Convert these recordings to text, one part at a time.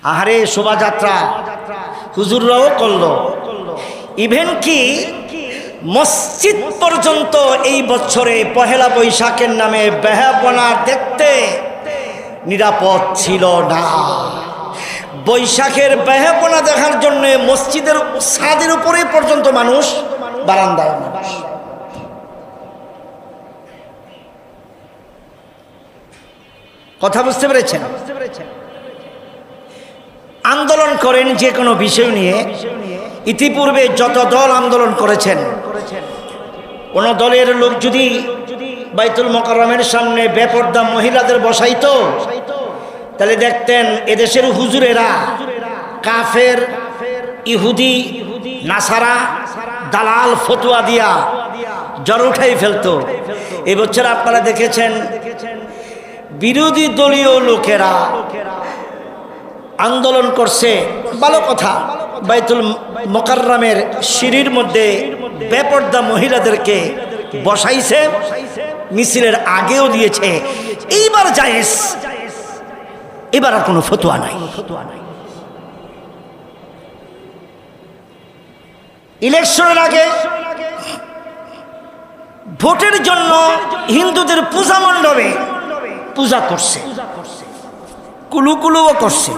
আহারে শোভাযাত্রা হুজুররাও করলো। ইভেন কি মসজিদ পর্যন্ত এই বছরে পহেলা বৈশাখের নামে বেহাপনা দেখতে নিরাপদ ছিল না। বৈশাখের বেহাপনা দেখার জন্য মসজিদের ছাদের উপরে পর্যন্ত মানুষ বারান্দায়। কথা বুঝতে পেরেছেন? আন্দোলন করেন যে কোনো বিষয় নিয়ে। ইতিপূর্বে যত দল আন্দোলন করেছেন, কোন দলের লোক যদি বাইতুল মোকাররমের সামনে বেপর্দা মহিলাদের বসাইতো, তাহলে দেখতেন এদেশের হুজুরেরা কাফের, ইহুদি, নাসারা, দালাল ফতুয়া দিয়া জ্বর উঠাই ফেলতো। এবছর আপনারা দেখেছেন বিরোধী দলীয় লোকেরা আন্দোলন করছে, ভালো কথা। বাইতুল মোকাররমের সিঁড়ির মধ্যে বেপর্দা মহিলাদেরকে বসাইছে, মিছিলের আগেও দিয়েছে। এইবার জায়েজ, এবার আর কোনো ফতোয়া নাই। ইলেকশনের আগে ভোটের জন্য হিন্দুদের পূজা মণ্ডপে পূজা করছে, কুলুকুলুও করছে।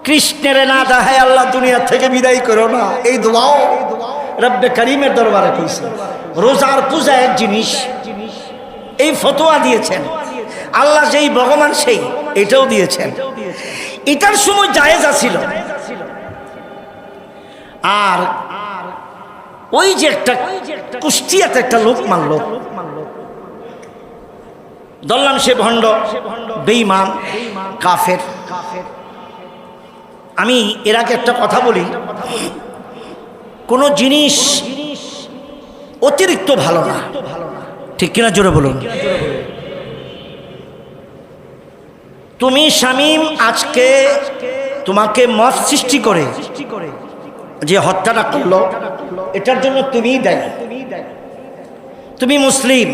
কৃষ্ণের না দেখায় আল্লাহ দুনিয়া থেকে বিদায় করো না, এই দোয়াও রব্বে করিমের দরবারে কইছে। রোজার পূজা এক জিনিস, এই ফতোয়া দিয়েছেন। আল্লাহ যেই ভগবান সেই, এটাও দিয়েছেন। এটার সময় জায়েজ আছিল। আর ওই যে একটা কুষ্টিয়াতে একটা লোক মানল, ধরলাম সে ভণ্ড, বেঈমান, কাফের। আমি এর আগে একটা কথা বলি, কোন জিনিস অতিরিক্ত ভালো না, ঠিক কিনা জোরে বলুন। তুমি শামীম আজকে তোমাকে মত সৃষ্টি করে যে হত্যাটা করলো, এটার জন্য তুমিই দায়ী। তুমি মুসলিম,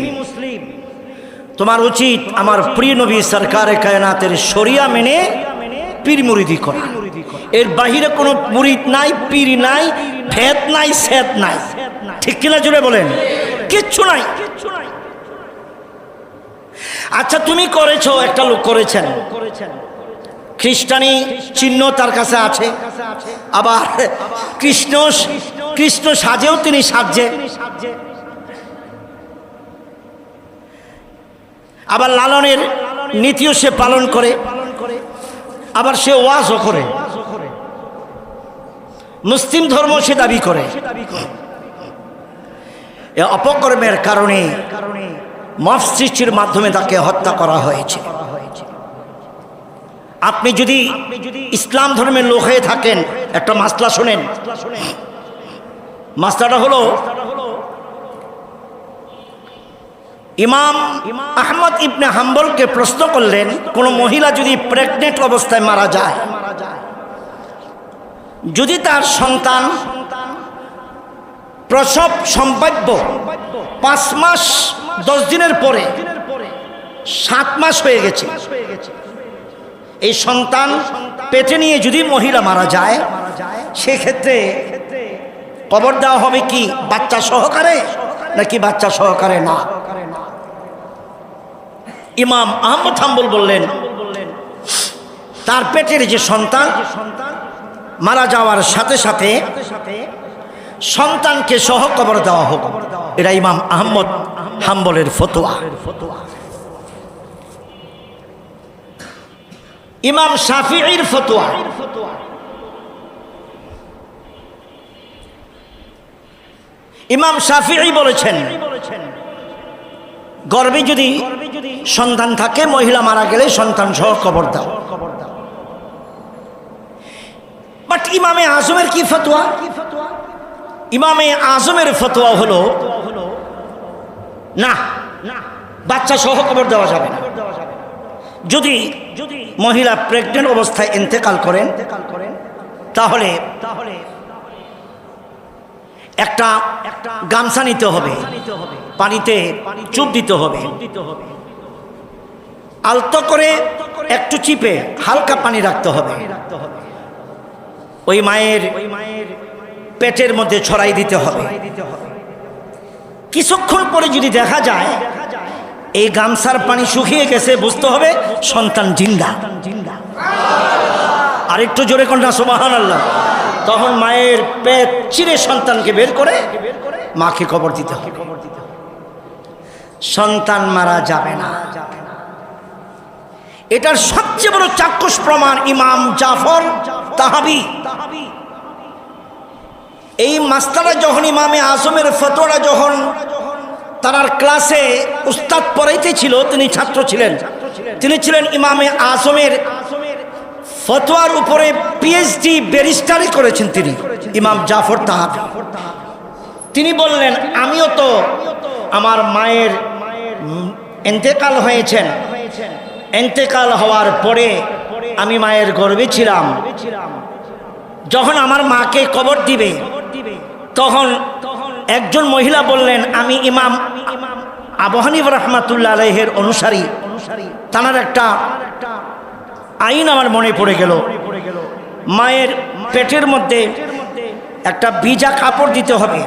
তোমার উচিত আমার প্রিয় নবী সরকারে কায়নাতের শরিয়া মেনে পীর মুরিদি করা। এর বাহিরে কোনো মুরিদ নাই, পীর নাই, ভেদ নাই, সেদ নাই, ঠিক কিনা জোরে বলেন? কিচ্ছু নাই। আচ্ছা তুমি করেছো, একটা লোক করেছেন, খ্রিস্টানি চিহ্ন তার কাছে আছে, আবার কৃষ্ণ সাজেও তিনি সাজে, আবার লালনের নীতিও সে পালন করে, আবার সে ওয়াজও করে, মুসলিম ধর্ম সে দাবি করে। এ অপকর্মের কারণে মত সৃষ্টির মাধ্যমে তাকে হত্যা করা হয়েছে। আপনি যদি ইসলাম ধর্মের লোক হয়ে থাকেন, একটা মাসলা শোনেন। মাসলাটা হলো, ইমাম আহমদ ইবনে হাম্বলকে প্রশ্ন করলেন, কোন মহিলা যদি প্রেগনেন্ট অবস্থায় মারা যায়, যদি তার সন্তান প্রসব সম্ভাব্য 5 মাস 10 দিনের পরে 7 মাস হয়ে গেছে, এই সন্তান পেটে নিয়ে যদি মহিলা মারা যায়, সেক্ষেত্রে কবর দেওয়া হবে কি বাচ্চা সহকারে নাকি বাচ্চা সহকারে না? ইমাম আহমদ হাম্বল বললেন, তার পেটের যে সন্তান মারা যাওয়ার সাথে সাথে সন্তানকে সহ কবর দেওয়া হোক। এটা ইমাম আহমদ হাম্বলের ফতোয়া। ইমাম শাফিঈর ফতোয়া, ইমাম শাফিঈ বলেছেন, গর্ভে যদি সন্তান থাকে, মহিলা মারা গেলে সন্তান সহ কবর দাও। বাট ইমামে আজমের কি ফতোয়া? ইমামে আজমের ফতোয়া হলো, না, বাচ্চা সহ কবর দেওয়া যাবে না। যদি মহিলা প্রেগনেন্ট অবস্থায় ইন্তেকাল করেন, তাহলে একটা গামছা নিতে হবে, পানিতে চুপ দিতে হবে, আলতো করে একটু চিপে হালকা পানি রাখতে হবে, ওই মায়ের পেটের মধ্যে ছড়াই দিতে হবে। কিছুক্ষণ পরে যদি দেখা যায় এই গামছার পানি শুকিয়ে গেছে, বুঝতে হবে সন্তান জিন্দা। আরেকটু জোরে কন্যা সুবহানাল্লাহ। তখন মায়ের পেট চিরে সন্তানকে বের করে মাকে কবর দিতে হবে। সন্তান মারা যাবে না। এটার সবচেয়ে বড় চাক্ষুষ প্রমাণ ইমাম জাফর তাহাবি। এই মাস্টাররা যখন ইমামে আজমের ফতোয়াটা যখন তার ক্লাসে উস্তাদ পড়াইতেছিল, তিনি ছাত্র ছিলেন, তিনি ছিলেন ইমামে আজমের ফতোয়ার উপরে পিএইচডি ব্যারিস্টারি করেছেন তিনি, ইমাম জাফর তাহাবি। তিনি বললেন, আমিও তো আমার মায়ের ইন্তেকাল হয়েছেন, ইন্তেকাল হওয়ার পরে আমি মায়ের গর্ভে ছিলাম। যখন আমার মাকে কবর দিবে তখন একজন মহিলা বললেন, আমি ইমাম আবু হানিফা রাহমাতুল্লাহ আলাইহির অনুসারী, তার একটা আইন আমার মনে পড়ে গেল। মায়ের পেটের মধ্যে একটা ভিজা কাপড় দিতে হবে,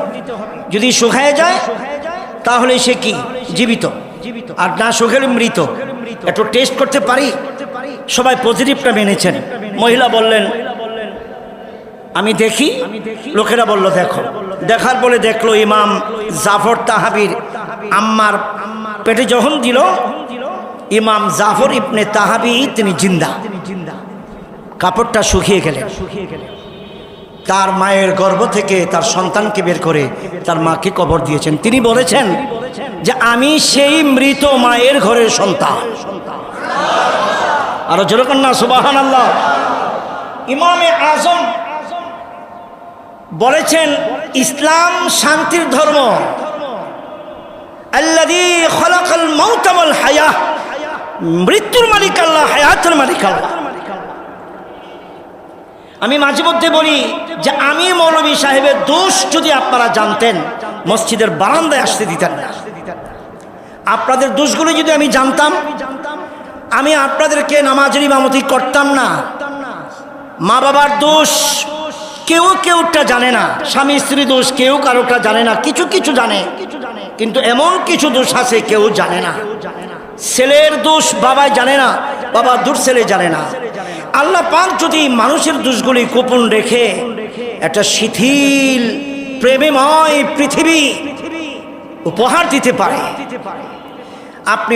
যদি শুকায় যায় তাহলে সে কি জীবিত, আর না শুকালে মৃত। একটু টেস্ট করতে পারি? সবাই পজিটিভটা মেনেছেন। মহিলা বললেন, আমি দেখি। লোকেরা বলল দেখো। দেখার বলে দেখলো ইমাম জাফর তাহাবির আম্মার পেটে যখন দিল, ইমাম জাফর ইবনে তাহাবি তিনি জিন্দা। কাপড়টা শুকিয়ে গেলেন। তার মায়ের গর্ভ থেকে তার সন্তানকে বের করে তার মাকে কবর দিয়েছেন। তিনি বলেছেন যে আমি সেই মৃত মায়ের ঘরের সন্তান। আরো জোরে কন্যা সুবহানাল্লাহ। ইমামে আজম বলেছেন, ইসলাম শান্তির ধর্ম। আল্লাযী খালাকাল মাউতা ওয়াল হায়াহ, মৃত্যুর মালিক আল্লাহ, হায়াতের মালিক আল্লাহ। আমি মাঝে মধ্যে বলি যে আমি মৌলভী সাহেবের দোষ যদি আপনারা জানতেন, মসজিদের বারান্দায় আসতে দিতেন না। আপনাদের দোষগুলো যদি আমি জানতাম, আমি আপনাদেরকে নামাজের ইমামতি করতাম না। মা বাবার দোষ কেউ কেউটা জানে না, স্বামী স্ত্রী দোষ কেউ কারোটা জানে না, কিছু কিছু জানে, কিন্তু এমন কিছু দোষ আছে কেউ জানে না। ছেলের দোষ বাবা জানে না, বাবার দোষ ছেলে জানে না। আল্লাহ পাক যদি মানুষের দোষগুলি গোপন রেখে একটা শিথিল প্রেমময় পৃথিবী উপহার দিতে পারে, আপনি